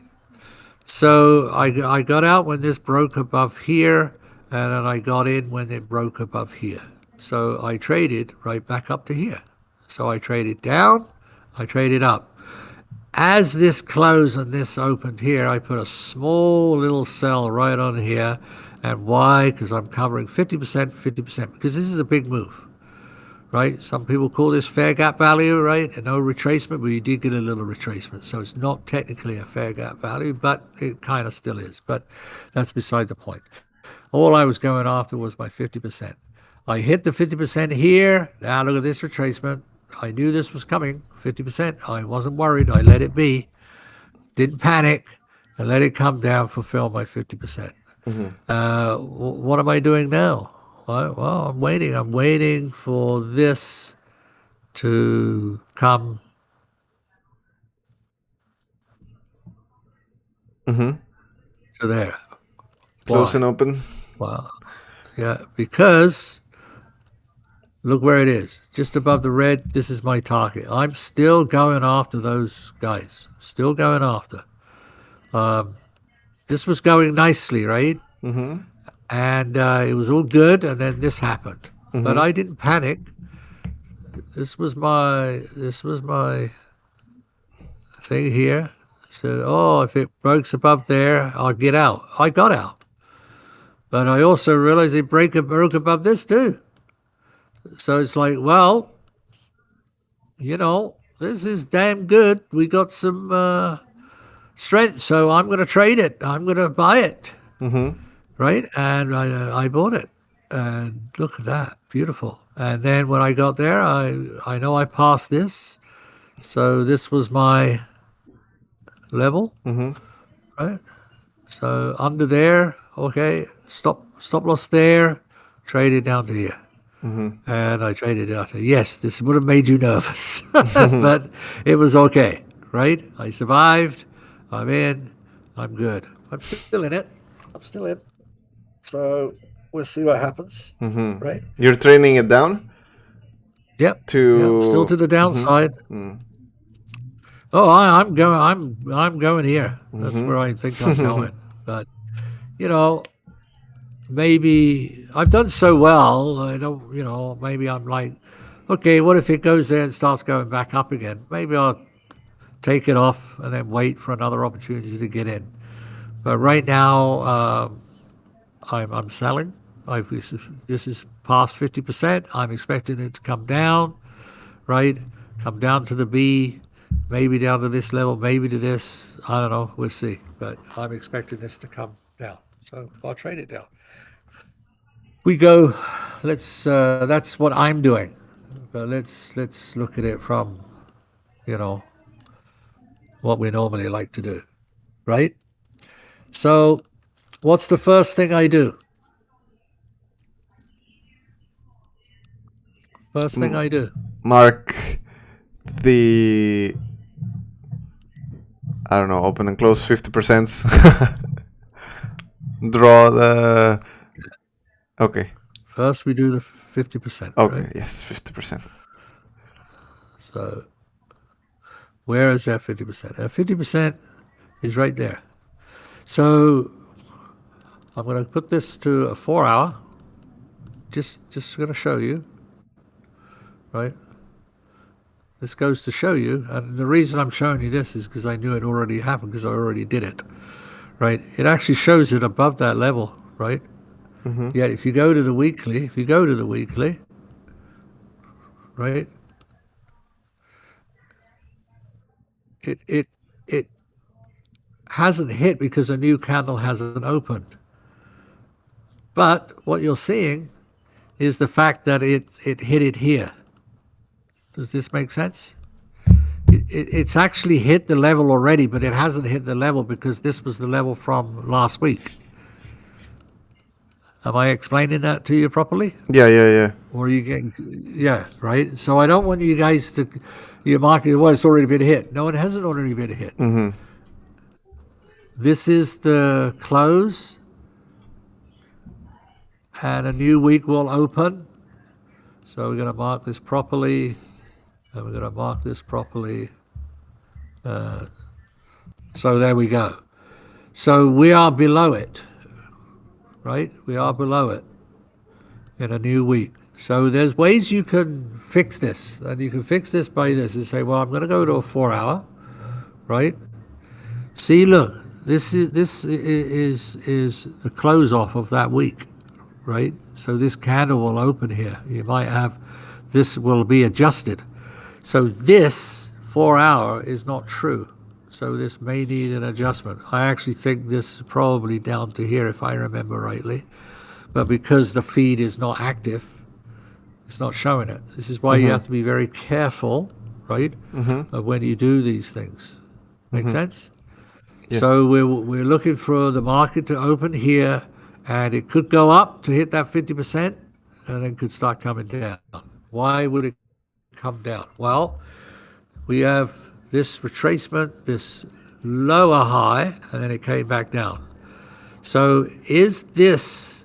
So I got out when this broke above here, and then I got in when it broke above here. So I traded right back up to here. So I traded down, I traded up. As this closed and this opened here, I put a small little sell right on here. And why? Because I'm covering 50%, 50%, because this is a big move, right? Some people call this fair gap value, right? And no retracement, but you did get a little retracement. So it's not technically a fair gap value, but it kind of still is. But that's beside the point. All I was going after was my 50%. I hit the 50% here. Now look at this retracement. I knew this was coming, 50%. I wasn't worried. I let it be. Didn't panic. And let it come down, fulfill my 50%. What am I doing now? Well, I'm waiting. I'm waiting for this to come Mm-hmm. to there. Close Why? and open. Well, yeah, because look where it is. Just above the red, this is my target. I'm still going after those guys. Still going after. This was going nicely, right? Mm-hmm. And it was all good, and then this happened. But I didn't panic. This was my thing here. Said, oh, if it breaks above there, I'll get out. I got out. But I also realized it broke above this too. So it's like, well, this is damn good. We got some strength, so I'm going to trade it. I'm going to buy it, Mm-hmm. right? And I bought it. And look at that, beautiful. And then when I got there, I know I passed this. So this was my level, Mm-hmm. right? So under there, okay, stop loss there, trade it down to here. And I traded it out to, yes, this would have made you nervous, but it was okay, right? I survived, I'm in, I'm good. I'm still in it, I'm still in. So we'll see what happens, right? You're training it down Yep, to still to the downside. Oh, I'm going here. That's where I think I'm going. But maybe I've done so well. I don't, maybe I'm like, okay, what if it goes there and starts going back up again? Maybe I'll take it off and then wait for another opportunity to get in. But right now, I'm selling. This is past 50%. I'm expecting it to come down, right? Come down to the B, maybe down to this level, maybe to this. I don't know. We'll see. But I'm expecting this to come down. So I'll trade it down. We go. That's what I'm doing. But let's look at it from, what we normally like to do, right? So, what's the first thing I do? First thing I do. mark the, I don't know, open and close 50%. Draw the. Okay. First, we do the 50%. Okay. Right? Yes, 50%. So, where is that 50%? That 50% is right there. So, I'm going to put this to a 4-hour. Just going to show you, right? This goes to show you, and the reason I'm showing you this is because I knew it already happened, because I already did it, right? It actually shows it above that level, right? Yet if you go to the weekly, right, it hasn't hit because a new candle hasn't opened. But what you're seeing is the fact that it hit it here. Does this make sense? It's actually hit the level already, but it hasn't hit the level because this was the level from last week. Am I explaining that to you properly? Yeah. Or are you getting, yeah, right? So I don't want you guys to, you're marking, well, it's already been hit. No, it hasn't already been hit. This is the close, and a new week will open. So we're going to mark this properly, and we're going to mark this properly. So there we go. So we are below it, right? We are below it in a new week. So there's ways you can fix this, and you can fix this by this and say, well, I'm going to go to a 4 hour, right? See, look, this is the close off of that week, right? So this candle will open here. You might have, this will be adjusted. So this 4 hour is not true. So this may need an adjustment. I actually think this is probably down to here if I remember rightly. But because the feed is not active, it's not showing it. This is why you have to be very careful, right, of when you do these things. Make sense? Yeah. So we're looking for the market to open here, and it could go up to hit that 50%, and then could start coming down. Why would it come down? Well, we have this retracement, this lower high, and then it came back down. So is this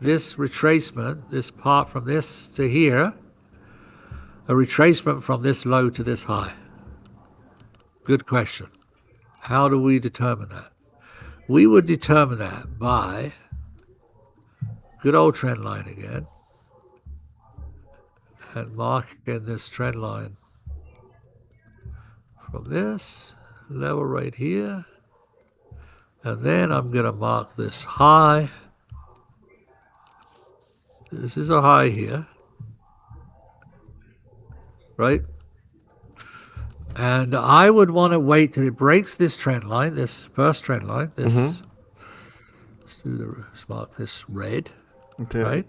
retracement, this part from this to here, a retracement from this low to this high? Good question. How do we determine that? We would determine that by good old trend line again, and marking this trend line from this level right here, and then I'm going to mark this high. This is a high here, right? And I would want to wait till it breaks this trend line, this first trend line. This, let's mark this red, Okay. right?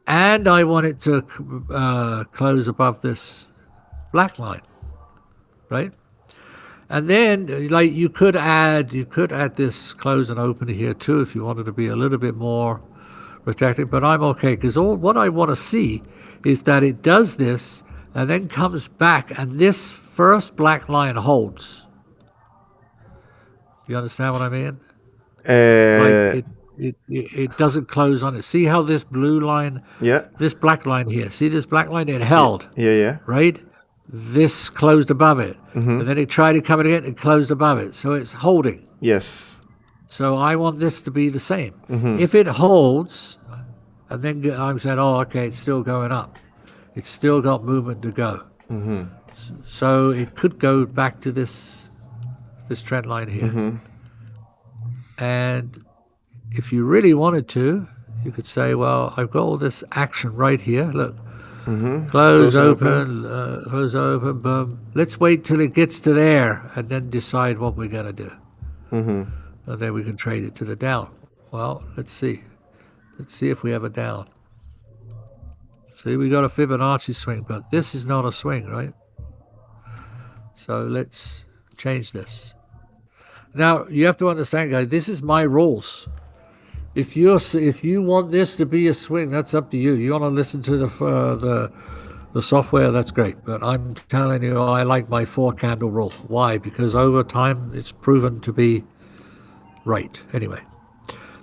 And I want it to close above this black line, right? And then, like, you could add this close and open here too if you wanted to be a little bit more protected. But I'm okay because what I want to see is that it does this and then comes back, and this first black line holds. Do you understand what I mean? Like it doesn't close on it. See how this blue line, Yeah. this black line here, see this black line, it held, Yeah. right? This closed above it. And then it tried to come in again and closed above it. So it's holding. Yes. So I want this to be the same. If it holds, and then I'm saying, oh, okay, it's still going up. It's still got movement to go. So it could go back to this trend line here. And if you really wanted to, you could say, well, I've got all this action right here. Look, close, open, close, open, boom. Let's wait till it gets to there and then decide what we're going to do. And then we can trade it to the down. Well, let's see. Let's see if we have a down. See, we got a Fibonacci swing, but this is not a swing, right? So let's change this. Now, you have to understand, guys, this is my rules. If you want this to be a swing, that's up to you. You want to listen to the software, that's great. But I'm telling you, I like my 4 candle rule. Why? Because over time, it's proven to be right. Anyway,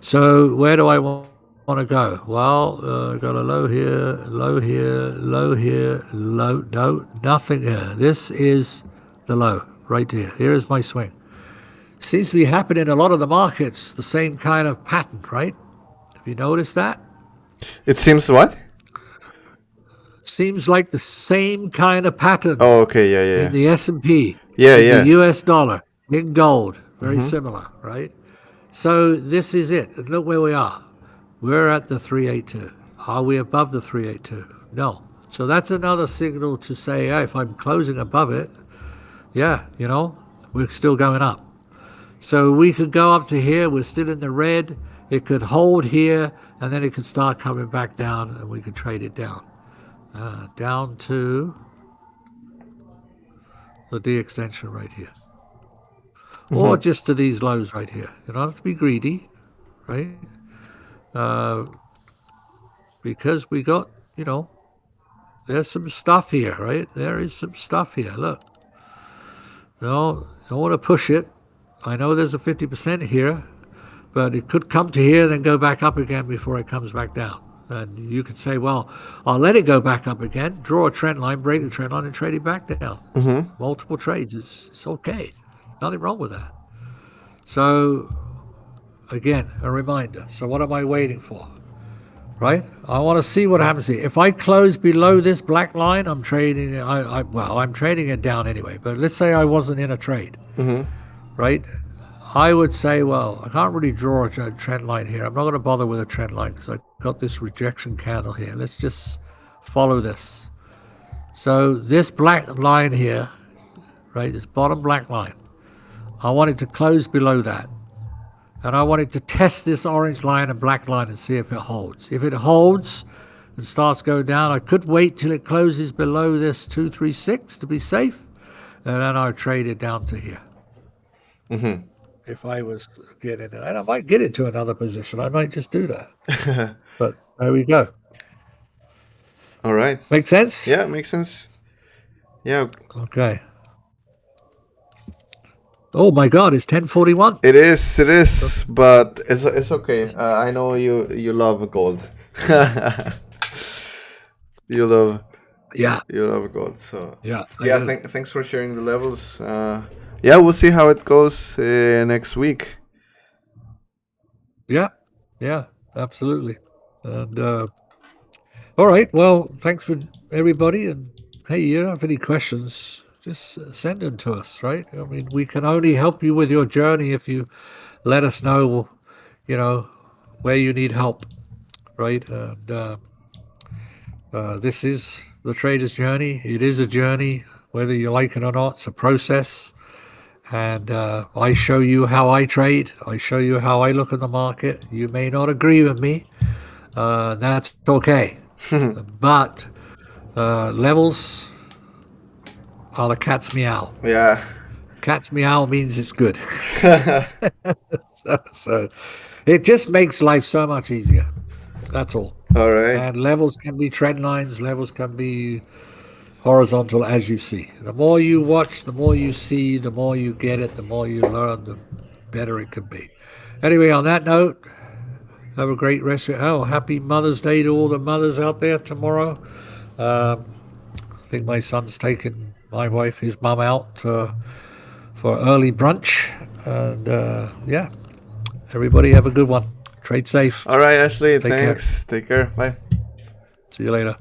so where do I want to go? Well, got a low here, low here, low here, low. No, nothing here. This is the low right here. Here is my swing. Seems to be happening in a lot of the markets, the same kind of pattern, right? Have you noticed that? It seems what? Seems like the same kind of pattern. Oh, okay, yeah. In the S&P. Yeah. The US dollar, in gold, very similar, right? So this is it. And look where we are. We're at the 382. Are we above the 382? No. So that's another signal to say, hey, if I'm closing above it, yeah, we're still going up. So we could go up to here, we're still in the red, it could hold here, and then it could start coming back down, and we could trade it down. Down to the D extension right here. Or just to these lows right here. You don't have to be greedy, right? Because we got, there's some stuff here, right? There is some stuff here. Look. No, I don't want to push it. I know there's a 50% here, but it could come to here, then go back up again before it comes back down. And you could say, well, I'll let it go back up again, draw a trend line, break the trend line, and trade it back down. Multiple trades, it's okay. Nothing wrong with that. So, again, a reminder. So what am I waiting for? Right? I want to see what happens here. If I close below this black line, I'm trading. I'm trading it down anyway. But let's say I wasn't in a trade, right? I would say, well, I can't really draw a trend line here. I'm not going to bother with a trend line because I got this rejection candle here. Let's just follow this. So this black line here, right? This bottom black line. I want it to close below that. And I wanted to test this orange line and black line and see if it holds. If it holds and starts going down, I could wait till it closes below this 236 to be safe, and then I'll trade it down to here. If I was getting it, and I might get into another position. I might just do that. But there we go. All right. Make sense? Yeah, makes sense. Yeah. Okay. Oh my God! It's 10:41. It is, but it's okay. I know you love gold. you love gold. So yeah. Thanks for sharing the levels. Yeah, we'll see how it goes next week. Yeah, absolutely. And all right. Well, thanks for everybody. And hey, you don't have any questions, just send them to us, right? I mean, we can only help you with your journey if you let us know, where you need help, right? And this is the trader's journey. It is a journey, whether you like it or not. It's a process. And I show you how I trade. I show you how I look at the market. You may not agree with me. That's okay. But levels are the cat's meow. Yeah. Cat's meow means it's good. so it just makes life so much easier. That's all. All right. And levels can be trend lines. Levels can be horizontal, as you see. The more you watch, the more you see, the more you get it, the more you learn, the better it can be. Anyway, on that note, have a great rest of your happy Mother's Day to all the mothers out there tomorrow. I think my son's taking my wife, his mum, out for early brunch. And yeah, everybody have a good one. Trade safe. All right, Ashley. Thanks. Take care. Bye. See you later.